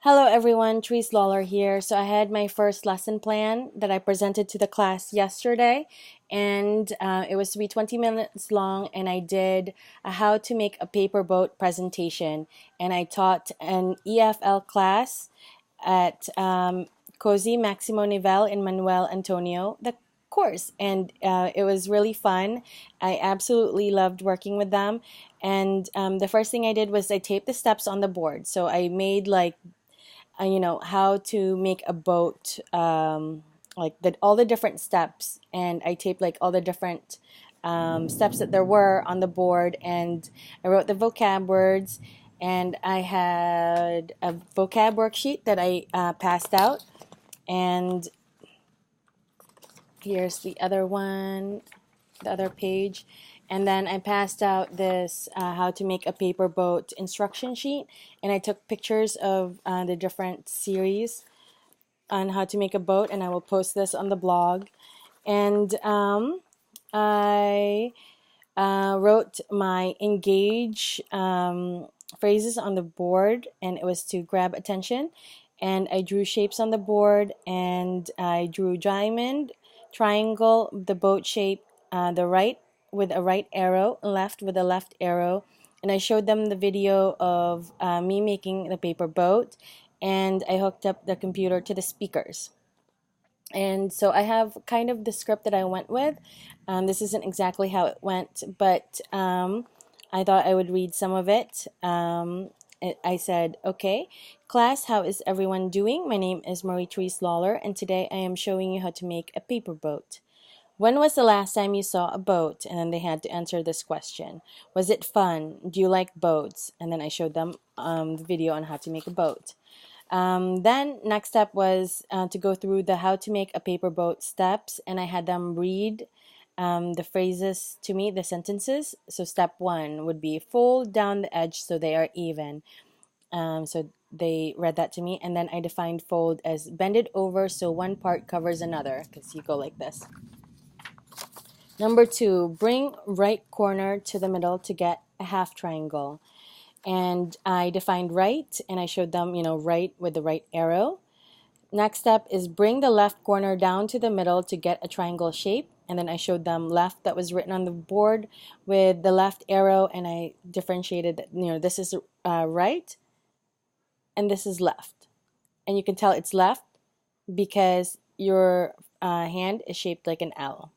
Hello everyone, Therese Lawler here. So I had my first lesson plan that I presented to the class yesterday, and it was to be 20 minutes long, and I did a how to make a paper boat presentation, and I taught an EFL class at Cozy Maximo Nivel in Manuel Antonio, the course, and it was really fun. I absolutely loved working with them, and the first thing I did was I taped the steps on the board. So I made like how to make a boat, all the different steps, and I taped like all the different steps that there were on the board, and I wrote the vocab words, and I had a vocab worksheet that I passed out, and here's the other one, the other page. And then I passed out this how to make a paper boat instruction sheet, and I took pictures of the different series on how to make a boat, and I will post this on the blog. And I wrote my engage phrases on the board, and it was to grab attention. And I drew shapes on the board, and I drew diamond, triangle, the boat shape, the right with a right arrow, left with a left arrow. And I showed them the video of me making the paper boat, and I hooked up the computer to the speakers. And so I have kind of the script that I went with. This isn't exactly how it went, but I thought I would read some of it. I said, okay, class, how is everyone doing? My name is Marie-Therese Lawler, and today I am showing you how to make a paper boat. When was the last time you saw a boat? And then they had to answer this question. Was it fun? Do you like boats? And then I showed them the video on how to make a boat. Then next step was to go through the how to make a paper boat steps, and I had them read the phrases to me, the sentences. So step 1 would be fold down the edge so they are even. So they read that to me, and then I defined fold as bend it over so one part covers another, because you go like this. Number 2, bring right corner to the middle to get a half triangle. And I defined right, and I showed them, right with the right arrow. Next step is bring the left corner down to the middle to get a triangle shape. And then I showed them left that was written on the board with the left arrow, and I differentiated that, this is right and this is left. And you can tell it's left because your hand is shaped like an L.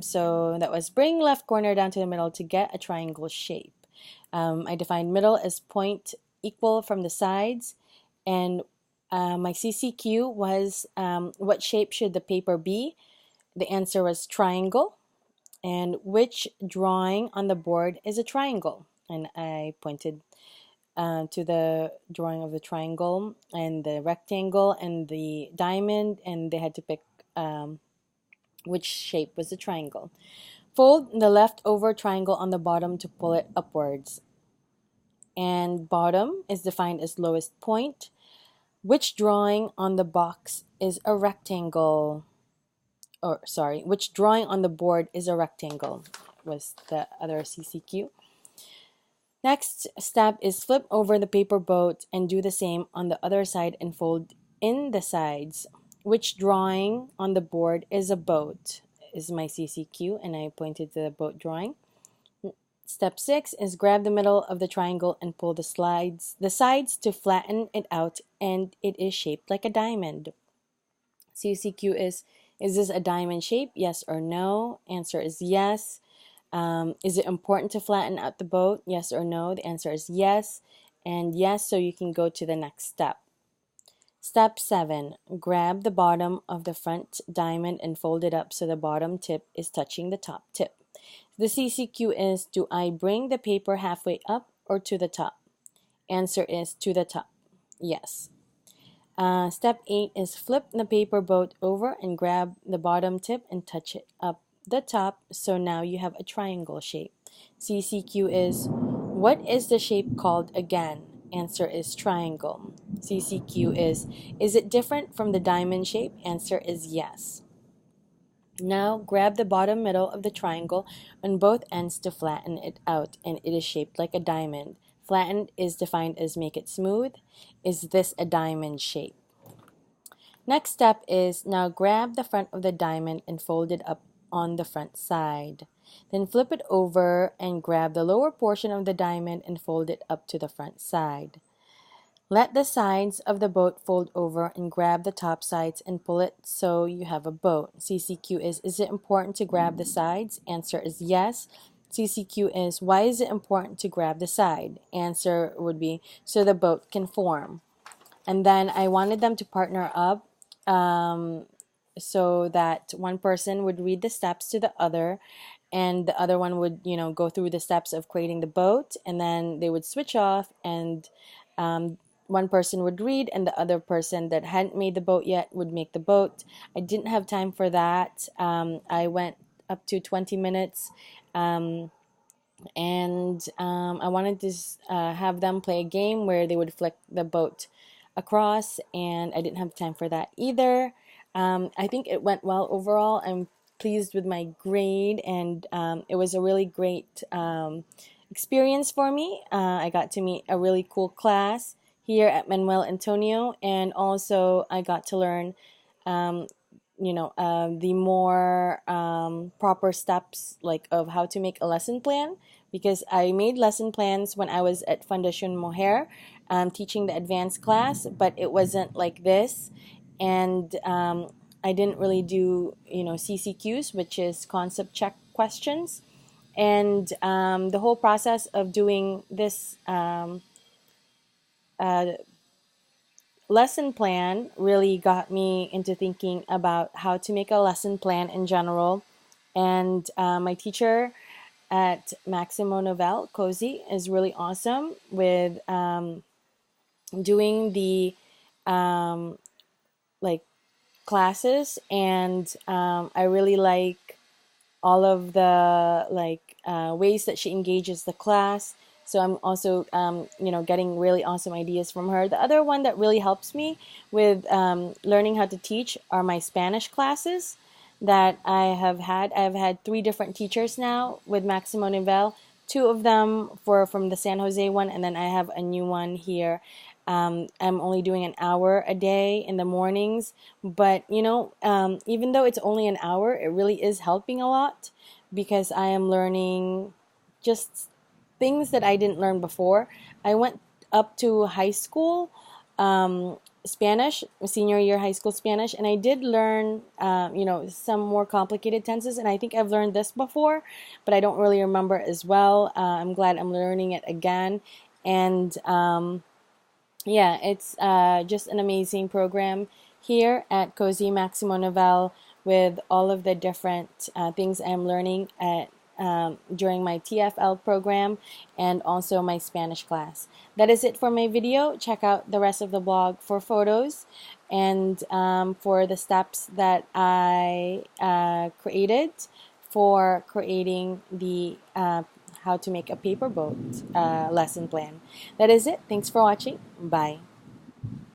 So that was bring left corner down to the middle to get a triangle shape. I defined middle as point equal from the sides, and my CCQ was what shape should the paper be? The answer was triangle. And which drawing on the board is a triangle? And I pointed to the drawing of the triangle and the rectangle and the diamond, and they had to pick which shape was the triangle. Fold the leftover triangle on the bottom to pull it upwards. And bottom is defined as lowest point. Which drawing on the box is a rectangle? Which drawing on the board is a rectangle was the other CCQ. Next step is flip over the paper boat and do the same on the other side and fold in the sides. Which drawing on the board is a boat? Is my CCQ, and I pointed to the boat drawing. Step 6 is grab the middle of the triangle and pull the sides to flatten it out, and it is shaped like a diamond. CCQ is this a diamond shape? Yes or no? Answer is yes. Is it important to flatten out the boat? Yes or no? The answer is yes, and yes, so you can go to the next step. Step 7, grab the bottom of the front diamond and fold it up so the bottom tip is touching the top tip. The CCQ is, do I bring the paper halfway up or to the top? Answer is to the top. Yes. Step 8 is flip the paper boat over and grab the bottom tip and touch it up the top, so now you have a triangle shape. CCQ is, what is the shape called again? Answer is triangle. CCQ is it different from the diamond shape? Answer is yes. Now grab the bottom middle of the triangle on both ends to flatten it out, and it is shaped like a diamond. Flattened is defined as make it smooth. Is this a diamond shape? Next step is now grab the front of the diamond and fold it up on the front side. Then flip it over and grab the lower portion of the diamond and fold it up to the front side. Let the sides of the boat fold over and grab the top sides and pull it so you have a boat. CCQ is it important to grab the sides? Answer is yes. CCQ is, why is it important to grab the side? Answer would be, so the boat can form. And then I wanted them to partner up so that one person would read the steps to the other, and the other one would, go through the steps of creating the boat, and then they would switch off, and one person would read, and the other person that hadn't made the boat yet would make the boat. I didn't have time for that. I went up to 20 minutes. And I wanted to have them play a game where they would flick the boat across, and I didn't have time for that either. I think it went well overall. I'm pleased with my grade, and it was a really great experience for me. I got to meet a really cool class here at Manuel Antonio, and also I got to learn the more proper steps, like of how to make a lesson plan, because I made lesson plans when I was at Fundación Moher teaching the advanced class, but it wasn't like this. And I didn't really do CCQs, which is concept check questions. And the whole process of doing this lesson plan really got me into thinking about how to make a lesson plan in general. And my teacher at Maximo Novell, Cozy, is really awesome with doing the like classes, and I really like all of the ways that she engages the class. So I'm also getting really awesome ideas from her. The other one that really helps me with learning how to teach are my Spanish classes that I have had. I've had 3 different teachers now with Maximo Nivel. 2 of them from the San Jose one, and then I have a new one here. I'm only doing an hour a day in the mornings, but even though it's only an hour, it really is helping a lot, because I am learning just things that I didn't learn before. I went up to high school Spanish, senior year high school Spanish, and I did learn, some more complicated tenses, and I think I've learned this before, but I don't really remember as well. I'm glad I'm learning it again, and yeah, it's just an amazing program here at Cozy Maximo Novel, with all of the different things I'm learning at during my TFL program and also my Spanish class. That is it for my video. Check out the rest of the blog for photos and for the steps that I created for creating the how to make a paper boat lesson plan. That is it. Thanks for watching. Bye.